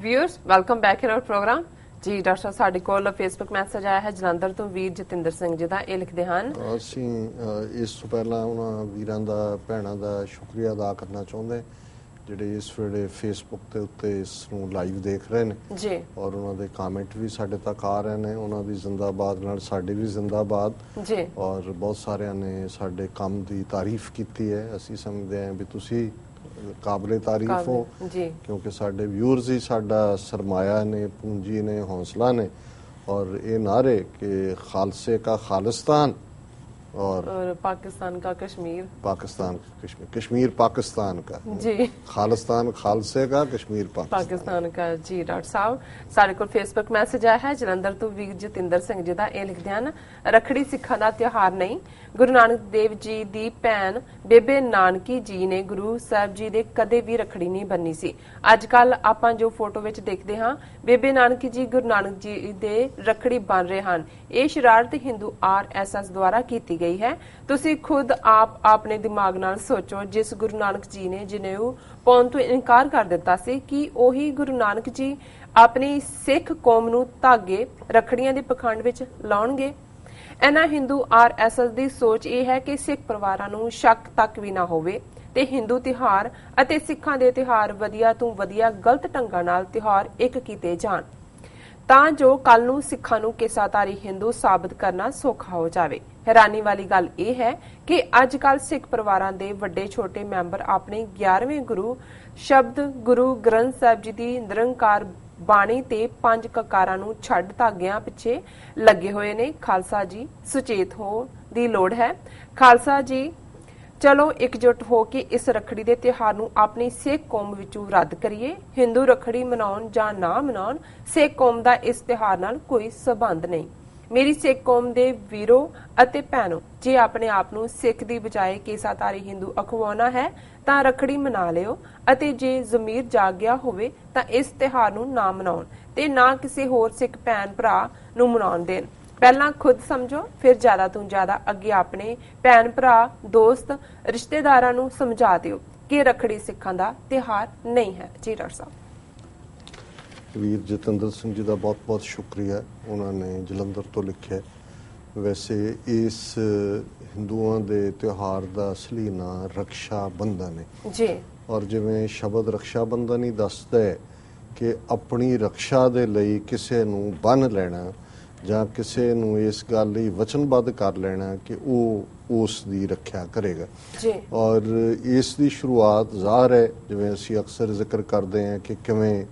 Viewers welcome back in our program जी। Doctor साहब ਸਾਡੇ ਕੋਲ ਫੇਸਬੁੱਕ ਮੈਸੇਜ ਆਇਆ ਹੈ ਜਲੰਧਰ ਤੋਂ ਵੀਰ ਜਤਿੰਦਰ ਸਿੰਘ ਜੀ ਦਾ। ਇਹ ਲਿਖਦੇ ਹਨ, ਅਸੀਂ ਇਸ ਤੋਂ ਪਹਿਲਾਂ ਉਹਨਾਂ ਵੀਰਾਂ ਦਾ ਭੈਣਾਂ ਦਾ ਸ਼ੁਕਰੀਆ ਅਦਾ ਕਰਨਾ ਚਾਹੁੰਦੇ ਜਿਹੜੇ ਇਸ ਵੇਲੇ ਫੇਸਬੁੱਕ ਦੇ ਉੱਤੇ ਇਸ ਨੂੰ ਲਾਈਵ ਦੇਖ ਰਹੇ ਨੇ ਜੀ ਔਰ ਉਹਨਾਂ ਦੇ ਕਮੈਂਟ ਵੀ ਸਾਡੇ ਤੱਕ ਆ ਰਹੇ ਨੇ। ਉਹਨਾਂ ਦੀ ਜ਼ਿੰਦਾਬਾਦ ਨਾਲ ਸਾਡੇ ਵੀ ਜ਼ਿੰਦਾਬਾਦ ਜੀ। ਔਰ ਬਹੁਤ ਸਾਰਿਆਂ ਨੇ ਸਾਡੇ ਕੰਮ ਦੀ ਤਾਰੀਫ ਕੀਤੀ ਹੈ। ਅਸੀਂ ਸਮਝਦੇ ਹਾਂ ਵੀ ਤੁਸੀਂ ਕਾਬਲੇ ਤਾਰੀਫ ਹੋ क्योंकि साढ़े व्यूअर्स ही साडा सरमाया ने, पूंजी ने, हौसला ने और ये नारे कि खालसे का खालिस्तान और पाकिस्तान का कश्मीर, पाकिस्तान कश्मीर पाकिस्तान का जी, खालिस्तान खालसे का, कश्मीर पाकिस्तान का जी। डॉक्टर साहब ਸਾਡੇ ਕੋਲ ਫੇਸਬੁੱਕ ਮੈਸੇਜ ਆਇਆ ਹੈ ਜਲੰਧਰ ਤੋਂ ਵੀਰ ਜਤਿੰਦਰ ਸਿੰਘ ਜੀ ਦਾ। ਇਹ ਲਿਖਦੇ ਹਨ, ਰੱਖੜੀ ਸਿੱਖਾਂ ਦਾ ਤਿਉਹਾਰ ਨਹੀਂ, ਗੁਰੂ ਨਾਨਕ ਦੇਵ ਜੀ ਦੀ ਭੈਣ ਬੇਬੇ ਨਾਨਕੀ ਜੀ ਨੇ ਗੁਰੂ ਸਾਹਿਬ ਜੀ ਦੇ ਕਦੇ ਵੀ ਰੱਖੜੀ ਨਹੀਂ ਬੰਨੀ ਸੀ। ਅੱਜ ਕੱਲ ਆਪਾਂ ਜੋ ਫੋਟੋ ਵਿੱਚ ਦੇਖਦੇ ਹਾਂ ਬੇਬੇ ਨਾਨਕੀ ਜੀ ਗੁਰੂ ਨਾਨਕ ਜੀ ਦੇ ਰੱਖੜੀ ਬਣ ਰਹੇ ਹਨ। ਇਹ ਸ਼ਰਾਰਤ ਹਿੰਦੂ RSS ਦੁਆਰਾ ਕੀਤੀ ਗਈ ਹੈ। ਤੁਸੀਂ ਖੁਦ ਆਪ ਆਪਣੇ ਦਿਮਾਗ ਨਾਲ ਸੋਚੋ, ਜਿਸ ਗੁਰੂ ਨਾਨਕ ਜੀ ਨੇ ਜਨੇਊ ਪਾਉਣ ਤੋਂ ਇਨਕਾਰ ਕਰ ਦਿੱਤਾ ਸੀ, ਕਿ ਉਹੀ ਗੁਰੂ ਨਾਨਕ ਜੀ ਆਪਣੀ ਸਿੱਖ ਕੌਮ ਨੂੰ ਧਾਗੇ ਰੱਖੜੀਆਂ ਦੇ ਪਖੰਡ ਵਿੱਚ ਲਾਉਣਗੇ। ਇਹਨਾਂ ਹਿੰਦੂ RSS ਦੀ ਸੋਚ ਇਹ ਹੈ ਕਿ ਸਿੱਖ ਪਰਿਵਾਰਾਂ ਨੂੰ ਸ਼ੱਕ ਤੱਕ ਵੀ ਨਾ ਹੋਵੇ ਤੇ ਹਿੰਦੂ ਤਿਉਹਾਰ ਅਤੇ ਸਿੱਖਾਂ ਦੇ ਤਿਉਹਾਰ ਵਧੀਆ ਤੋਂ ਵਧੀਆ ਗਲਤ ਢੰਗਾਂ ਨਾਲ ਤਿਉਹਾਰ ਇੱਕ ਕੀਤੇ ਜਾਣ ਤਾਂ ਜੋ ਕੱਲ ਨੂੰ ਸਿੱਖਾਂ ਨੂੰ ਕਿਸਾਧਾਰੀ ਹਿੰਦੂ ਸਾਬਤ ਕਰਨਾ ਸੌਖਾ ਹੋ ਜਾਵੇ। ਹੈਰਾਨੀ ਵਾਲੀ ਗੱਲ ਇਹ ਹੈ ਕਿ ਅੱਜ ਕੱਲ ਸਿੱਖ ਪਰਿਵਾਰਾਂ ਦੇ ਵੱਡੇ ਛੋਟੇ ਮੈਂਬਰ ਆਪਣੇ 11ਵੇਂ ਗੁਰੂ ਸ਼ਬਦ ਗੁਰੂ ਗ੍ਰੰਥ ਸਾਹਿਬ ਜੀ ਦੀ ਨਿਰੰਕਾਰ ਬਾਣੀ ਤੇ 5 ਕਕਾਰਾਂ ਨੂੰ ਛੱਡ ਧਾਗਿਆਂ ਪਿੱਛੇ ਲੱਗੇ ਹੋਏ ਨੇ। ਖਾਲਸਾ ਜੀ ਸੁਚੇਤ ਹੋ ਦੀ ਲੋੜ ਹੈ। ਖਾਲਸਾ ਜੀ ਚਲੋ ਇਕਜੁੱਟ ਹੋ ਕੇ ਇਸ ਰੱਖੜੀ ਦੇ ਤਿਉਹਾਰ ਨੂੰ ਆਪਣੀ ਸਿੱਖ ਕੌਮ ਵਿੱਚੋਂ ਰੱਦ ਕਰੀਏ। ਹਿੰਦੂ ਰੱਖੜੀ ਮਨਾਉਣ ਜਾਂ ਨਾ ਮਨਾਉਣ, ਸਿੱਖ ਕੌਮ ਦਾ ਇਸ ਤਿਉਹਾਰ ਨਾਲ ਕੋਈ ਸਬੰਧ ਨਹੀਂ। ਮੇਰੀ ਸਿੱਖ ਕੌਮ ਦੇ ਵੀਰੋ ਅਤੇ ਭੈਣੋ, ਜੇ ਆਪਣੇ ਆਪ ਨੂੰ ਸਿੱਖ ਦੀ ਬਜਾਏ ਕੇਸਾਧਾਰੀ ਹਿੰਦੂ ਅਖਵਾਉਣਾ ਹੈ ਤਾਂ ਰੱਖੜੀ ਮਨਾ ਲਿਓ ਅਤੇ ਜੇ ਜ਼ਮੀਰ ਜਾਗ ਗਿਆ ਹੋਵੇ ਤਾਂ ਇਸ ਤਿਉਹਾਰ ਨੂੰ ਨਾ ਮਨਾਉਣ ਤੇ ਨਾ ਕਿਸੇ ਹੋਰ ਸਿੱਖ ਭੈਣ ਭਰਾ ਨੂੰ ਮਨਾਉਣ ਦੇਣ। ਪਹਿਲਾਂ ਖੁਦ ਸਮਝੋ, ਫਿਰ ਜ਼ਿਆਦਾ ਤੋਂ ਜ਼ਿਆਦਾ ਅੱਗੇ ਆਪਣੇ ਭੈਣ ਭਰਾ, ਦੋਸਤ, ਰਿਸ਼ਤੇਦਾਰਾਂ ਨੂੰ ਸਮਝਾ ਦਿਓ ਕਿ ਰੱਖੜੀ ਸਿੱਖਾਂ ਦਾ ਤਿਉਹਾਰ ਨਹੀਂ ਹੈ। ਜੀ ਡਾਕਟਰ ਸਾਹਿਬ। ਵੀਰ ਜਤਿੰਦਰ ਸਿੰਘ ਜੀ ਦਾ ਬਹੁਤ ਬਹੁਤ ਸ਼ੁਕਰੀਆ। ਉਹਨਾਂ ਨੇ ਜਲੰਧਰ ਤੋਂ ਲਿਖਿਆ। ਵੈਸੇ ਇਸ ਹਿੰਦੂਆਂ ਦੇ ਤਿਉਹਾਰ ਦਾ ਅਸਲੀ ਨਾਂ ਰਕਸ਼ਾ ਬੰਧਨ ਹੈ ਜੀ ਔਰ ਜਿਵੇਂ ਸ਼ਬਦ ਰਕਸ਼ਾ ਬੰਧਨ ਹੀ ਦੱਸਦਾ ਹੈ ਕਿ ਆਪਣੀ ਰਕਸ਼ਾ ਦੇ ਲਈ ਕਿਸੇ ਨੂੰ ਬੰਨ੍ਹ ਲੈਣਾ ਜਾਂ ਕਿਸੇ ਨੂੰ ਇਸ ਗੱਲ ਲਈ ਵਚਨਬੱਧ ਕਰ ਲੈਣਾ ਕਿ ਉਹ ਉਸ ਦੀ ਰੱਖਿਆ ਕਰੇਗਾ ਜੀ। ਔਰ ਇਸ ਦੀ ਸ਼ੁਰੂਆਤ ਜ਼ਾਹਰ ਹੈ, ਜਿਵੇਂ ਅਸੀਂ ਅਕਸਰ ਜ਼ਿਕਰ ਕਰਦੇ ਹਾਂ ਕਿ ਕਿਵੇਂ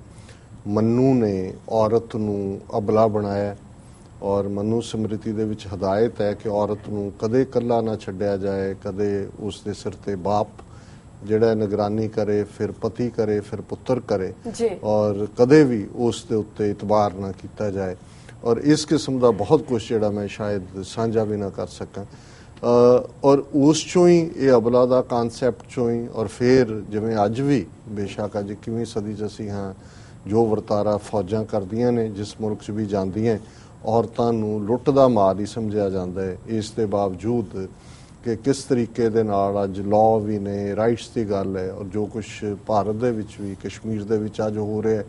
ਮਨੂ ਨੇ ਔਰਤ ਨੂੰ ਅਬਲਾ ਬਣਾਇਆ ਔਰ ਮਨੂ ਸਮ੍ਰਿਤੀ ਦੇ ਵਿੱਚ ਹਦਾਇਤ ਹੈ ਕਿ ਔਰਤ ਨੂੰ ਕਦੇ ਇਕੱਲਾ ਨਾ ਛੱਡਿਆ ਜਾਏ, ਕਦੇ ਉਸ ਦੇ ਸਿਰ ਤੇ ਬਾਪ ਜਿਹੜਾ ਨਿਗਰਾਨੀ ਕਰੇ, ਫਿਰ ਪਤੀ ਕਰੇ, ਫਿਰ ਪੁੱਤਰ ਕਰੇ ਔਰ ਕਦੇ ਵੀ ਉਸ ਦੇ ਉੱਤੇ ਇਤਬਾਰ ਨਾ ਕੀਤਾ ਜਾਏ। ਔਰ ਇਸ ਕਿਸਮ ਦਾ ਬਹੁਤ ਕੁਝ ਜਿਹੜਾ ਮੈਂ ਸ਼ਾਇਦ ਸਾਂਝਾ ਵੀ ਨਾ ਕਰ ਸਕਾਂ ਔਰ ਉਸ ਚੋਂ ਹੀ ਇਹ ਅਬਲਾ ਦਾ ਕਾਨਸੈਪਟ ਚੋਂ ਹੀ ਔਰ ਫਿਰ ਜਿਵੇਂ ਅੱਜ ਵੀ ਬੇਸ਼ੱਕ ਅੱਜ 21ਵੀਂ ਸਦੀ 'ਚ ਅਸੀਂ ਹਾਂ, ਜੋ ਵਰਤਾਰਾ ਫੌਜਾਂ ਕਰਦੀਆਂ ਨੇ, ਜਿਸ ਮੁਲਕ 'ਚ ਵੀ ਜਾਂਦੀਆਂ, ਔਰਤਾਂ ਨੂੰ ਲੁੱਟ ਦਾ ਮਾਲ ਹੀ ਸਮਝਿਆ ਜਾਂਦਾ ਹੈ। ਇਸ ਦੇ ਬਾਵਜੂਦ ਕਿ ਕਿਸ ਤਰੀਕੇ ਦੇ ਨਾਲ ਅੱਜ ਲਾਅ ਵੀ ਨੇ, ਰਾਈਟਸ ਦੀ ਗੱਲ ਹੈ ਔਰ ਜੋ ਕੁਝ ਭਾਰਤ ਦੇ ਵਿੱਚ ਵੀ ਕਸ਼ਮੀਰ ਦੇ ਵਿੱਚ ਅੱਜ ਹੋ ਰਿਹਾ,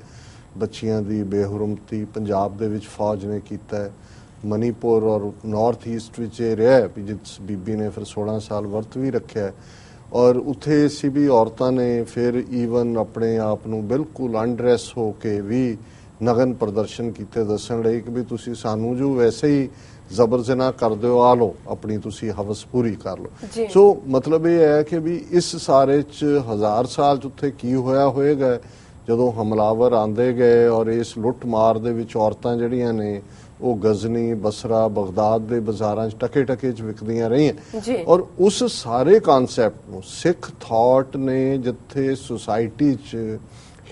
ਬੱਚੀਆਂ ਦੀ ਬੇਹੁਰਮਤੀ ਪੰਜਾਬ ਦੇ ਵਿੱਚ ਫੌਜ ਨੇ ਕੀਤਾ ਹੈ। ਮਨੀਪੁਰ ਔਰ ਨਾਰਥ ਈਸਟ ਵਿੱਚ ਇਹ ਰਿਹਾ ਵੀ ਜਿਸ ਬੀਬੀ ਨੇ ਫਿਰ 16 ਸਾਲ ਵਰਤ ਵੀ ਰੱਖਿਆ ਔਰ ਉੱਥੇ ਸੀ ਵੀ ਔਰਤਾਂ ਨੇ ਫਿਰ ਈਵਨ ਆਪਣੇ ਆਪ ਨੂੰ ਬਿਲਕੁਲ ਅਨਡਰੈਸ ਹੋ ਕੇ ਵੀ ਨਗਨ ਪ੍ਰਦਰਸ਼ਨ ਕੀਤੇ, ਦੱਸਣ ਲਈ ਕਿ ਵੀ ਤੁਸੀਂ ਸਾਨੂੰ ਜੋ ਵੈਸੇ ਹੀ ਜ਼ਬਰ ਜਨਾਹ ਕਰਦੇ ਹੋ, ਆ ਲਓ ਆਪਣੀ ਤੁਸੀਂ ਹਵਸ ਪੂਰੀ ਕਰ ਲਓ। ਸੋ ਮਤਲਬ ਇਹ ਹੈ ਕਿ ਵੀ ਇਸ ਸਾਰੇ 'ਚ 1000 ਸਾਲ 'ਚ ਉੱਥੇ ਕੀ ਹੋਇਆ ਹੋਏਗਾ ਜਦੋਂ ਹਮਲਾਵਰ ਆਂਦੇ ਗਏ ਔਰ ਇਸ ਲੁੱਟ ਮਾਰ ਦੇ ਵਿੱਚ ਔਰਤਾਂ ਜਿਹੜੀਆਂ ਨੇ ਉਹ ਗਜ਼ਨੀ, ਬਸਰਾ, ਬਗਦਾਦ ਦੇ ਬਾਜ਼ਾਰਾਂ 'ਚ ਟਕੇ 'ਚ ਵਿਕਦੀਆਂ ਰਹੀਆਂ ਔਰ ਉਸ ਸਾਰੇ ਕਾਨਸੈਪਟ ਨੂੰ ਸਿੱਖ ਥਾਟ ਨੇ ਜਿੱਥੇ ਸੁਸਾਇਟੀ 'ਚ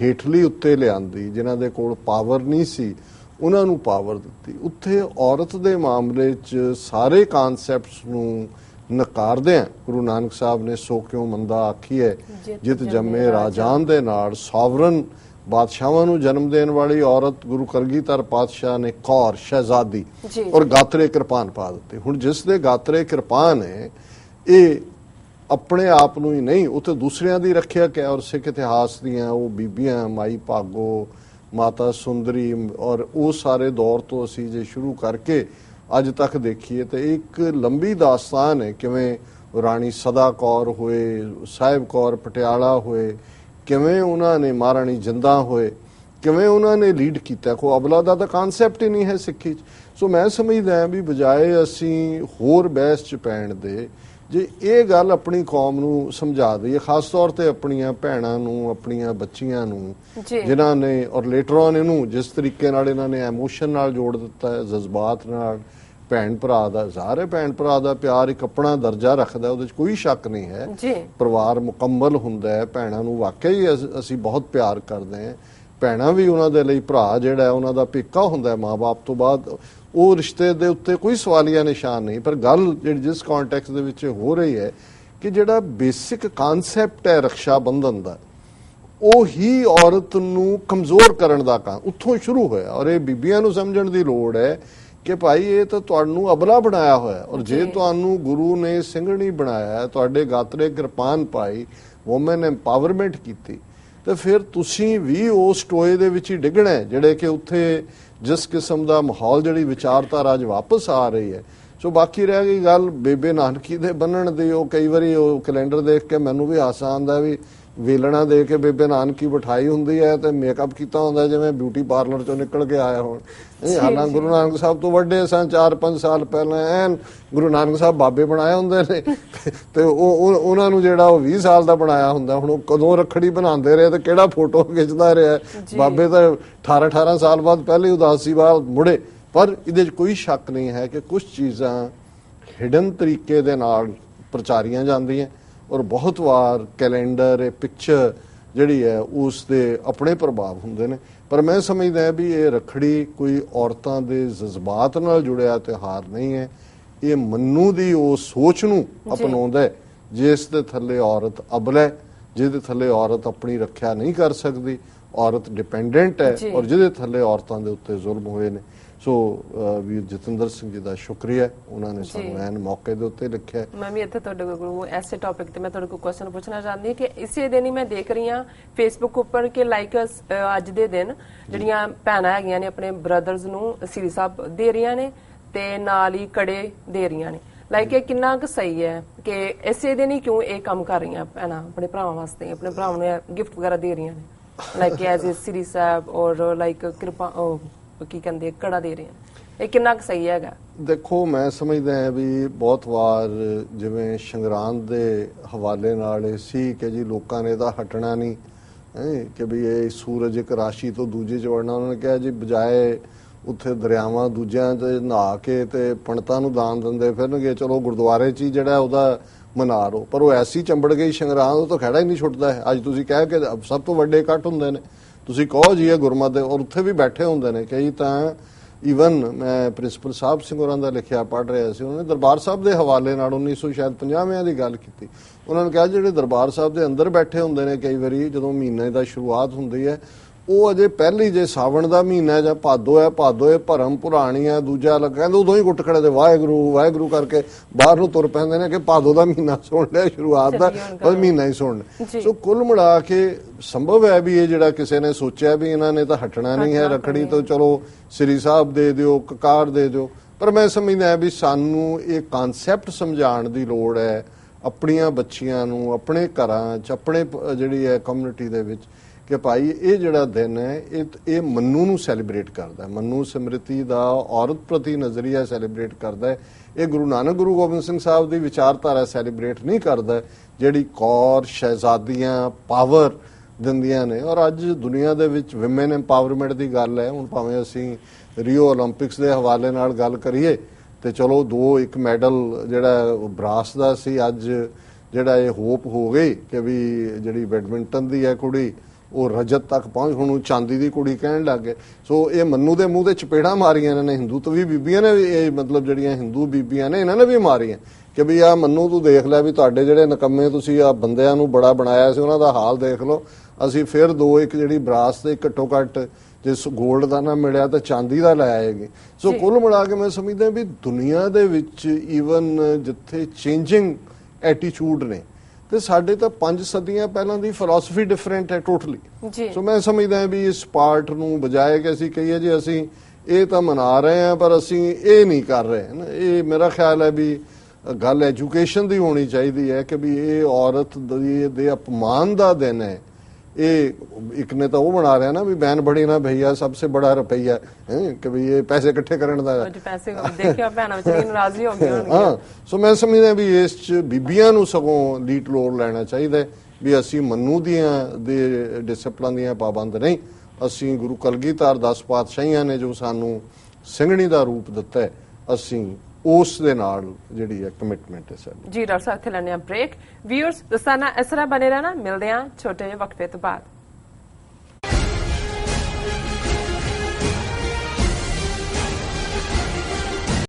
ਹੇਠਲੀ ਉੱਤੇ ਲਿਆਂਦੀ, ਜਿਨ੍ਹਾਂ ਦੇ ਕੋਲ ਪਾਵਰ ਨਹੀਂ ਸੀ ਉਹਨਾਂ ਨੂੰ ਪਾਵਰ ਦਿੱਤੀ, ਉੱਥੇ ਔਰਤ ਦੇ ਮਾਮਲੇ 'ਚ ਸਾਰੇ ਕਾਨਸੈਪਟਸ ਨੂੰ ਨਕਾਰਦਿਆਂ ਗੁਰੂ ਨਾਨਕ ਸਾਹਿਬ ਨੇ ਸੋ ਕਿਉਂ ਮੰਦਾ ਆਖੀ ਹੈ, ਜਿਤ ਜੰਮੇ ਰਾਜਾਨ ਦੇ ਨਾਲ ਸੋਵਰਨ ਬਾਦਸ਼ਾਹਾਂ ਨੂੰ ਜਨਮ ਦੇਣ ਵਾਲੀ ਔਰਤ ਗੁਰੂ ਕਲਗੀਧਰ ਪਾਤਸ਼ਾਹ ਨੇ ਕੌਰ ਸ਼ਹਿਜ਼ਾਦੀ ਔਰ ਗਾਤਰੇ ਕਿਰਪਾਨ ਪਾ ਦਿੱਤੇ। ਹੁਣ ਜਿਸ ਦੇ ਗਾਤਰੇ ਕਿਰਪਾਨ ਹੈ ਇਹ ਆਪਣੇ ਆਪ ਨੂੰ ਹੀ ਨਹੀਂ, ਉੱਥੇ ਦੂਸਰਿਆਂ ਦੀ ਰੱਖਿਆ ਕਿਆ ਔਰ ਸਿੱਖ ਇਤਿਹਾਸ ਦੀਆਂ ਉਹ ਬੀਬੀਆਂ, ਮਾਈ ਭਾਗੋ, ਮਾਤਾ ਸੁੰਦਰੀ ਔਰ ਉਹ ਸਾਰੇ ਦੌਰ ਤੋਂ ਅਸੀਂ ਜੇ ਸ਼ੁਰੂ ਕਰਕੇ ਅੱਜ ਤੱਕ ਦੇਖੀਏ ਤਾਂ ਇੱਕ ਲੰਬੀ ਦਾਸਤਾਨ ਹੈ। ਕਿਵੇਂ ਰਾਣੀ ਸਦਾ ਕੌਰ ਹੋਏ, ਸਾਹਿਬ ਕੌਰ ਪਟਿਆਲਾ ਹੋਏ, ਕਿਵੇਂ ਉਹਨਾਂ ਨੇ ਮਹਾਰਾਣੀ ਜਿੰਦਾਂ ਹੋਏ, ਕਿਵੇਂ ਉਹਨਾਂ ਨੇ ਲੀਡ ਕੀਤਾ। ਕੋਈ ਅਬਲਾ ਦਾ ਤਾਂ ਕਾਨਸੈਪਟ ਹੀ ਨਹੀਂ ਹੈ ਸਿੱਖੀ 'ਚ। ਸੋ ਮੈਂ ਸਮਝਦਾ ਹਾਂ ਵੀ ਬਜਾਏ ਅਸੀਂ ਹੋਰ ਬਹਿਸ 'ਚ ਪੈਣ ਦੇ, ਜੇ ਇਹ ਗੱਲ ਆਪਣੀ ਕੌਮ ਨੂੰ ਸਮਝਾ ਦਈਏ, ਖਾਸ ਤੌਰ ਤੇ ਆਪਣੀਆਂ ਭੈਣਾਂ ਨੂੰ, ਆਪਣੀਆਂ ਬੱਚੀਆਂ ਨੂੰ, ਜਿਨ੍ਹਾਂ ਨੇ ਔਰ ਲੇਟਰ ਔਨ ਇਹਨੂੰ ਜਿਸ ਤਰੀਕੇ ਨਾਲ ਇਹਨਾਂ ਨੇ ਐਮੋਸ਼ਨ ਨਾਲ ਜੋੜ ਦਿੱਤਾ ਹੈ, ਜਜ਼ਬਾਤ ਨਾਲ, ਭੈਣ ਭਰਾ ਦਾ ਇਜ਼ਹਾਰ ਹੈ। ਭੈਣ ਭਰਾ ਦਾ ਪਿਆਰ ਇੱਕ ਆਪਣਾ ਦਰਜਾ ਰੱਖਦਾ, ਉਹਦੇ 'ਚ ਕੋਈ ਸ਼ੱਕ ਨਹੀਂ ਹੈ। ਪਰਿਵਾਰ ਮੁਕੰਮਲ ਹੁੰਦਾ ਹੈ। ਭੈਣਾਂ ਨੂੰ ਵਾਕਈ ਅਸੀਂ ਬਹੁਤ ਪਿਆਰ ਕਰਦੇ ਹਾਂ। ਭੈਣਾਂ ਵੀ ਉਹਨਾਂ ਦੇ ਲਈ ਭਰਾ ਜਿਹੜਾ ਉਹਨਾਂ ਦਾ ਪੇਕਾ ਹੁੰਦਾ ਮਾਂ-ਬਾਪ ਤੋਂ ਬਾਅਦ। ਉਹ ਰਿਸ਼ਤੇ ਦੇ ਉੱਤੇ ਕੋਈ ਸਵਾਲੀਆ ਨਿਸ਼ਾਨ ਨਹੀਂ। ਪਰ ਗੱਲ ਜਿਹੜੀ ਜਿਸ ਕੰਟੈਕਸਟ ਦੇ ਵਿੱਚ ਹੋ ਰਹੀ ਹੈ ਕਿ ਜਿਹੜਾ ਬੇਸਿਕ ਕਨਸੈਪਟ ਹੈ ਰਕਸ਼ਾ ਬੰਧਨ ਦਾ, ਉਹ ਹੀ ਔਰਤ ਨੂੰ ਕਮਜ਼ੋਰ ਕਰਨ ਦਾ ਕੰਮ ਉੱਥੋਂ ਸ਼ੁਰੂ ਹੋਇਆ। ਔਰ ਇਹ ਬੀਬੀਆਂ ਨੂੰ ਸਮਝਣ ਦੀ ਲੋੜ ਹੈ ਕਿ ਭਾਈ ਇਹ ਤਾਂ ਤੁਹਾਨੂੰ ਅਬਲਾ ਬਣਾਇਆ ਹੋਇਆ, ਔਰ ਜੇ ਤੁਹਾਨੂੰ ਗੁਰੂ ਨੇ ਸਿੰਘਣੀ ਬਣਾਇਆ, ਤੁਹਾਡੇ ਗਾਤਰੇ ਕਿਰਪਾਨ ਪਾਈ, ਵੂਮਨ ਐਮਪਾਵਰਮੈਂਟ ਕੀਤੀ, ਤੇ ਫਿਰ ਤੁਸੀਂ ਵੀ ਉਸ ਟੋਏ ਦੇ ਵਿੱਚ ਹੀ ਡਿੱਗਣਾ ਜਿਹੜੇ ਕਿ ਉੱਥੇ ਜਿਸ ਕਿਸਮ ਦਾ ਮਾਹੌਲ, ਜਿਹੜੀ ਵਿਚਾਰਧਾਰਾ ਅੱਜ ਵਾਪਸ ਆ ਰਹੀ ਹੈ। ਸੋ ਬਾਕੀ ਰਹਿ ਗਈ ਗੱਲ ਬੇਬੇ ਨਾਨਕੀ ਦੇ ਬੰਨਣ ਦੀ। ਉਹ ਕਈ ਵਾਰੀ ਉਹ ਕੈਲੰਡਰ ਦੇਖ ਕੇ ਮੈਨੂੰ ਵੀ ਹਾਸਾ ਆਉਂਦਾ ਵੀ ਵੇਲਣਾ ਦੇ ਕੇ ਬੇਬੇ ਨਾਨਕੀ ਬਿਠਾਈ ਹੁੰਦੀ ਹੈ ਤੇ ਮੇਕਅਪ ਕੀਤਾ ਹੁੰਦਾ ਜਿਵੇਂ ਬਿਊਟੀ ਪਾਰਲਰ ਚੋਂ ਨਿਕਲ ਕੇ ਆਇਆ ਹੋਣ। ਹਾਲਾਂ ਗੁਰੂ ਨਾਨਕ ਸਾਹਿਬ ਤੋਂ ਵੱਡੇ ਸਨ, 4-5 ਸਾਲ ਪਹਿਲਾਂ ਐਨ ਗੁਰੂ ਨਾਨਕ ਸਾਹਿਬ ਬਾਬੇ ਬਣਾਏ ਹੁੰਦੇ ਨੇ ਤੇ ਉਹਨਾਂ ਨੂੰ ਜਿਹੜਾ ਉਹ 20 ਸਾਲ ਦਾ ਬਣਾਇਆ ਹੁੰਦਾ। ਹੁਣ ਉਹ ਕਦੋਂ ਰੱਖੜੀ ਬਣਾਉਂਦੇ ਰਹੇ ਤੇ ਕਿਹੜਾ ਫੋਟੋ ਖਿੱਚਦਾ ਰਿਹਾ। ਬਾਬੇ ਤਾਂ 18-18 ਸਾਲ ਬਾਅਦ ਪਹਿਲੇ ਉਦਾਸੀ ਬਾਅਦ ਮੁੜੇ। ਪਰ ਇਹਦੇ 'ਚ ਕੋਈ ਸ਼ੱਕ ਨਹੀਂ ਹੈ ਕਿ ਕੁਝ ਚੀਜ਼ਾਂ ਹਿਡਨ ਤਰੀਕੇ ਦੇ ਨਾਲ ਪ੍ਰਚਾਰੀਆਂ ਜਾਂਦੀਆਂ, ਔਰ ਬਹੁਤ ਵਾਰ ਕੈਲੰਡਰ, ਪਿਕਚਰ ਜਿਹੜੀ ਹੈ ਉਸ ਦੇ ਆਪਣੇ ਪ੍ਰਭਾਵ ਹੁੰਦੇ ਨੇ। ਪਰ ਮੈਂ ਸਮਝਦਾ ਵੀ ਇਹ ਰੱਖੜੀ ਕੋਈ ਔਰਤਾਂ ਦੇ ਜਜ਼ਬਾਤ ਨਾਲ ਜੁੜਿਆ ਤਿਉਹਾਰ ਨਹੀਂ ਹੈ। ਇਹ ਮਨੂ ਦੀ ਉਹ ਸੋਚ ਨੂੰ ਅਪਣਾਉਂਦਾ ਜਿਸ ਦੇ ਥੱਲੇ ਔਰਤ ਅਬਲਾ ਹੈ, ਜਿਹਦੇ ਥੱਲੇ ਔਰਤ ਆਪਣੀ ਰੱਖਿਆ ਨਹੀਂ ਕਰ ਸਕਦੀ, ਔਰਤ ਡਿਪੈਂਡੈਂਟ ਹੈ, ਔਰ ਜਿਹਦੇ ਥੱਲੇ ਔਰਤਾਂ ਦੇ ਉੱਤੇ ਜ਼ੁਲਮ ਹੋਏ ਨੇ। ਸੋ ਵੀਰ ਜਤਿੰਦਰ ਸਿੰਘ ਜੀ ਦਾ ਸ਼ੁਕਰੀਆ, ਉਹਨਾਂ ਨੇ ਸਾਨੂੰ ਐਨ ਮੌਕੇ ਦੇ ਉੱਤੇ ਲਿਖਿਆ। ਮੈਂ ਵੀ ਇੱਥੇ ਤੁਹਾਡੇ ਕੋਲ ਐਸੇ ਟੌਪਿਕ ਤੇ ਮੈਂ ਤੁਹਾਡੇ ਕੋਲ ਕੁਐਸਚਨ ਪੁੱਛਣਾ ਚਾਹੁੰਦੀ ਹਾਂ ਕਿ ਇਸੇ ਦਿਨ ਹੀ ਮੈਂ ਦੇਖ ਰਹੀ ਹਾਂ ਫੇਸਬੁੱਕ ਉੱਪਰ ਕਿ ਲਾਈਕ ਅੱਜ ਦੇ ਦਿਨ ਜਿਹੜੀਆਂ ਭੈਣਾਂ ਹੈਗੀਆਂ ਨੇ ਆਪਣੇ ਬ੍ਰਦਰਸ ਨੂੰ ਸ੍ਰੀ ਸਾਹਿਬ ਦੇ ਰਹੀਆਂ ਨੇ ਤੇ ਨਾਲ ਹੀ ਕੜੇ ਦੇ ਰਹੀਆਂ ਨੇ। ਲਾਈਕ ਇਹ ਕਿੰਨਾ ਕੁ ਸਹੀ ਹੈ ਕਿ ਇਸੇ ਦਿਨ ਹੀ ਕਿਉਂ ਇਹ ਕੰਮ ਕਰ ਰਹੀਆਂ ਭੈਣਾਂ ਆਪਣੇ ਭਰਾਵਾਂ ਵਾਸਤੇ, ਆਪਣੇ ਭਰਾਵਾਂ ਨੂੰ ਗਿਫਟ ਵਗੈਰਾ ਦੇ ਰਹੀਆਂ ਨੇ ਲਾਈਕ ਐਜ਼ ਏ ਸ੍ਰੀ ਸਾਹਿਬ ਔਰ ਲਾਈਕ ਕਿਰਪਾ ਕੀ ਕਹਿੰਦੇ ਕੜਾ ਦੇ ਰਹੇ ਆ, ਇਹ ਕਿੰਨਾ ਕੁ ਸਹੀ ਹੈਗਾ? ਦੇਖੋ ਮੈਂ ਸਮਝਦਾ ਹਾਂ ਵੀ ਬਹੁਤ ਵਾਰ ਜਿਵੇਂ ਸੰਗਰਾਂਦ ਦੇ ਹਵਾਲੇ ਨਾਲ ਇਹ ਸੀ ਕਿ ਜੀ ਲੋਕਾਂ ਨੇ ਤਾਂ ਹਟਣਾ ਨਹੀਂ ਕਿ ਵੀ ਇਹ ਸੂਰਜ ਇੱਕ ਰਾਸ਼ੀ ਤੋਂ ਦੂਜੀ 'ਚ ਵੜਨਾ। ਉਹਨਾਂ ਨੇ ਕਿਹਾ ਜੀ ਬਜਾਏ ਉੱਥੇ ਦਰਿਆਵਾਂ ਦੂਜਿਆਂ 'ਤੇ ਨਹਾ ਕੇ ਤੇ ਪੰਡਤਾਂ ਨੂੰ ਦਾਨ ਦਿੰਦੇ ਫਿਰਨਗੇ, ਚਲੋ ਗੁਰਦੁਆਰੇ 'ਚ ਹੀ ਜਿਹੜਾ ਉਹਦਾ ਮਨਾ ਲਓ। ਪਰ ਉਹ ਐਸੀ ਚੰਬੜ ਗਈ ਸੰਗਰਾਂਦ, ਉਹ ਤਾਂ ਖੜਾ ਹੀ ਨਹੀਂ ਛੁੱਟਦਾ ਹੈ। ਅੱਜ ਤੁਸੀਂ ਕਹਿ ਕੇ ਸਭ ਤੋਂ ਵੱਡੇ ਇਕੱਠ ਹੁੰਦੇ ਨੇ, ਤੁਸੀਂ ਕਹੋ ਜੀ ਇਹ ਗੁਰਮਤ ਦੇ, ਔਰ ਉੱਥੇ ਵੀ ਬੈਠੇ ਹੁੰਦੇ ਨੇ ਕਈ ਤਾਂ। ਈਵਨ ਮੈਂ ਪ੍ਰਿੰਸੀਪਲ ਸਾਹਿਬ ਸਿੰਘ ਹੋਰਾਂ ਦਾ ਲਿਖਿਆ ਪੜ੍ਹ ਰਿਹਾ ਸੀ, ਉਹਨਾਂ ਨੇ ਦਰਬਾਰ ਸਾਹਿਬ ਦੇ ਹਵਾਲੇ ਨਾਲ 1950 ਦੀ ਗੱਲ ਕੀਤੀ। ਉਹਨਾਂ ਨੇ ਕਿਹਾ ਜਿਹੜੇ ਦਰਬਾਰ ਸਾਹਿਬ ਦੇ ਅੰਦਰ ਬੈਠੇ ਹੁੰਦੇ ਨੇ ਕਈ ਵਾਰੀ ਜਦੋਂ ਮਹੀਨੇ ਦਾ ਸ਼ੁਰੂਆਤ ਹੁੰਦੀ ਹੈ, ਉਹ ਅਜੇ ਪਹਿਲੀ ਜੇ ਸਾਵਣ ਦਾ ਮਹੀਨਾ ਜਾਂ ਭਾਦੋ ਹੈ, ਭਾਦੋ ਇਹ ਭਰਮ ਪੁਰਾਣੀ ਹੈ, ਦੂਜਾ ਲੱਗ ਕਹਿੰਦੇ ਉਦੋਂ ਹੀ ਗੁੱਟ ਖੜੇ ਦੇ ਵਾਹਿਗੁਰੂ ਵਾਹਿਗੁਰੂ ਕਰਕੇ ਬਾਹਰ ਨੂੰ ਤੁਰ ਪੈਂਦੇ ਨੇ ਕਿ ਭਾਦੋ ਦਾ ਮਹੀਨਾ ਸੁਣ ਲਿਆ ਸ਼ੁਰੂਆਤ ਦਾ, ਬਸ ਮਹੀਨਾ ਹੀ ਸੁਣਨਾ। ਸੋ ਕੁੱਲ ਮਿਲਾ ਕੇ ਸੰਭਵ ਹੈ ਵੀ ਇਹ ਜਿਹੜਾ ਕਿਸੇ ਨੇ ਸੋਚਿਆ ਵੀ ਇਹਨਾਂ ਨੇ ਤਾਂ ਹਟਣਾ ਨਹੀਂ ਹੈ ਰੱਖੜੀ ਤੋਂ, ਚਲੋ ਸ੍ਰੀ ਸਾਹਿਬ ਦੇ ਦਿਓ, ਕਕਾਰ ਦੇ ਦਿਓ। ਪਰ ਮੈਂ ਸਮਝਦਾ ਵੀ ਸਾਨੂੰ ਇਹ ਕਨਸੈਪਟ ਸਮਝਾਉਣ ਦੀ ਲੋੜ ਹੈ ਆਪਣੀਆਂ ਬੱਚੀਆਂ ਨੂੰ, ਆਪਣੇ ਘਰਾਂ 'ਚ, ਆਪਣੇ ਜਿਹੜੀ ਹੈ ਕਮਿਊਨਿਟੀ ਦੇ ਵਿੱਚ ਕਿ ਭਾਈ ਇਹ ਜਿਹੜਾ ਦਿਨ ਹੈ ਇਹ ਮਨੂ ਨੂੰ ਸੈਲੀਬ੍ਰੇਟ ਕਰਦਾ ਹੈ, ਮਨੂ ਸਮ੍ਰਿਤੀ ਦਾ ਔਰਤ ਪ੍ਰਤੀ ਨਜ਼ਰੀਆ ਸੈਲੀਬ੍ਰੇਟ ਕਰਦਾ ਹੈ। ਇਹ ਗੁਰੂ ਨਾਨਕ ਗੁਰੂ ਗੋਬਿੰਦ ਸਿੰਘ ਸਾਹਿਬ ਦੀ ਵਿਚਾਰਧਾਰਾ ਸੈਲੀਬ੍ਰੇਟ ਨਹੀਂ ਕਰਦਾ ਜਿਹੜੀ ਕੌਰ ਸ਼ਹਿਜ਼ਾਦੀਆਂ ਪਾਵਰ ਦਿੰਦੀਆਂ ਨੇ। ਔਰ ਅੱਜ ਦੁਨੀਆ ਦੇ ਵਿੱਚ ਵਿਮਨ ਐਮਪਾਵਰਮੈਂਟ ਦੀ ਗੱਲ ਹੈ। ਹੁਣ ਭਾਵੇਂ ਅਸੀਂ ਰੀਓ 올림픽ਸ ਦੇ ਹਵਾਲੇ ਨਾਲ ਗੱਲ ਕਰੀਏ ਤੇ ਚਲੋ 2-1 ਮੈਡਲ ਜਿਹੜਾ ਬਰਾਸ ਦਾ ਸੀ, ਅੱਜ ਜਿਹੜਾ ਇਹ ਹੋਪ ਹੋ ਗਈ ਕਿ ਵੀ ਜਿਹੜੀ ਬੈਡਮਿੰਟਨ ਦੀ ਹੈ ਕੁੜੀ ਉਹ ਰਜਤ ਤੱਕ ਪਹੁੰਚ, ਹੁਣ ਚਾਂਦੀ ਦੀ ਕੁੜੀ ਕਹਿਣ ਲੱਗ ਗਏ। ਸੋ ਇਹ ਮਨੂ ਦੇ ਮੂੰਹ ਤੇ ਚਪੇੜਾਂ ਮਾਰੀਆਂ ਇਹਨਾਂ ਨੇ, ਹਿੰਦੂਤਵੀ ਬੀਬੀਆਂ ਨੇ ਵੀ, ਇਹ ਮਤਲਬ ਜਿਹੜੀਆਂ ਹਿੰਦੂ ਬੀਬੀਆਂ ਨੇ ਇਹਨਾਂ ਨੇ ਵੀ ਮਾਰੀਆਂ ਕਿ ਵੀ ਆ ਮਨੂ ਤੂੰ ਦੇਖ ਲੈ ਵੀ ਤੁਹਾਡੇ ਜਿਹੜੇ ਨਕੰਮੇ ਤੁਸੀਂ ਆ ਬੰਦਿਆਂ ਨੂੰ ਬੜਾ ਬਣਾਇਆ ਸੀ ਉਹਨਾਂ ਦਾ ਹਾਲ ਦੇਖ ਲਓ। ਅਸੀਂ ਫਿਰ 2-1 ਜਿਹੜੀ ਬਰਾਸ ਦੇ ਘੱਟੋ ਘੱਟ ਜੇ ਗੋਲਡ ਦਾ ਨਾ ਮਿਲਿਆ ਤਾਂ ਚਾਂਦੀ ਦਾ ਲੈ ਆਏਗੀ। ਸੋ ਕੁੱਲ ਮਿਲਾ ਕੇ ਮੈਂ ਸਮਝਦਾ ਵੀ ਦੁਨੀਆ ਦੇ ਵਿੱਚ ਈਵਨ ਜਿੱਥੇ ਚੇਂਜਿੰਗ ਐਟੀਟਿਊਡ ਨੇ ਤੇ ਸਾਡੇ ਤਾਂ 5 ਸਦੀਆਂ ਪਹਿਲਾਂ ਦੀ ਫਿਲਾਸਫੀ ਡਿਫਰੈਂਟ ਹੈ ਟੋਟਲੀ। ਜੀ ਸੋ ਮੈਂ ਸਮਝਦਾ ਹਾਂ ਵੀ ਇਸ ਪਾਰਟ ਨੂੰ ਬਜਾਏ ਕਿ ਅਸੀਂ ਕਹੀਏ ਜੀ ਅਸੀਂ ਇਹ ਤਾਂ ਮਨਾ ਰਹੇ ਹਾਂ ਪਰ ਅਸੀਂ ਇਹ ਨਹੀਂ ਕਰ ਰਹੇ ਨਾ, ਇਹ ਮੇਰਾ ਖਿਆਲ ਹੈ ਵੀ ਗੱਲ ਐਜੂਕੇਸ਼ਨ ਦੀ ਹੋਣੀ ਚਾਹੀਦੀ ਹੈ ਕਿ ਵੀ ਇਹ ਔਰਤ ਦੇ ਅਪਮਾਨ ਦਾ ਦਿਨ ਹੈ। ਇਹ ਇੱਕ ਨੇ ਤਾਂ ਉਹ ਬਣਾ ਰਿਹਾ ਨਾ ਵੀ ਬੈਨ ਬੜੀ ਨਾ ਭਈਆ ਸਭ ਸੇ ਬੜਾ ਰੁਪਈਆ ਕਿ ਵੀ ਇਹ ਪੈਸੇ ਇਕੱਠੇ ਕਰਨ ਦਾ ਪੈਸੇ ਦੇਖਿਆ ਭੈਣਾਂ ਵਿਚਾਰੀਆਂ ਨਾਰਾਜ਼ੀ ਹੋ ਗਈਆਂ ਹਾਂ। ਸੋ ਮੈਂ ਸਮਝਦਾ ਵੀ ਇਸ ਚ ਬੀਬੀਆਂ ਨੂੰ ਸਗੋਂ ਲੀਡ ਲੋਡ ਲੈਣਾ ਚਾਹੀਦਾ ਵੀ ਅਸੀਂ ਮਨੂ ਦੀਆਂ ਦੇ ਡਿਸਪਲਨ ਦੀਆਂ ਪਾਬੰਦ ਨਹੀਂ, ਅਸੀਂ ਗੁਰੂ ਕਲਗੀਧਰ 10 ਪਾਤਸ਼ਾਹੀਆਂ ਨੇ ਜੋ ਸਾਨੂੰ ਸਿੰਘਣੀ ਦਾ ਰੂਪ ਦਿੱਤਾ ਹੈ, ਅਸੀਂ ਉਸ ਦੇ ਨਾਲ ਜਿਹੜੀ ਹੈ ਕਮਿਟਮੈਂਟ ਹੈ ਸਾਡੀ। ਜੀ ਡਾਕਟਰ ਸਾਹਿਬ ਇੱਥੇ ਲੈਣੇ ਆ ਬ੍ਰੇਕ। ਵਿਊਅਰਸ ਦਸਾਨਾ ਇਸ ਤਰ੍ਹਾਂ ਬਣੇ ਰਹਿਣਾ, ਮਿਲਦੇ ਆ ਛੋਟੇ ਜਿਹੇ ਵਕਫੇ ਤੋਂ ਬਾਅਦ।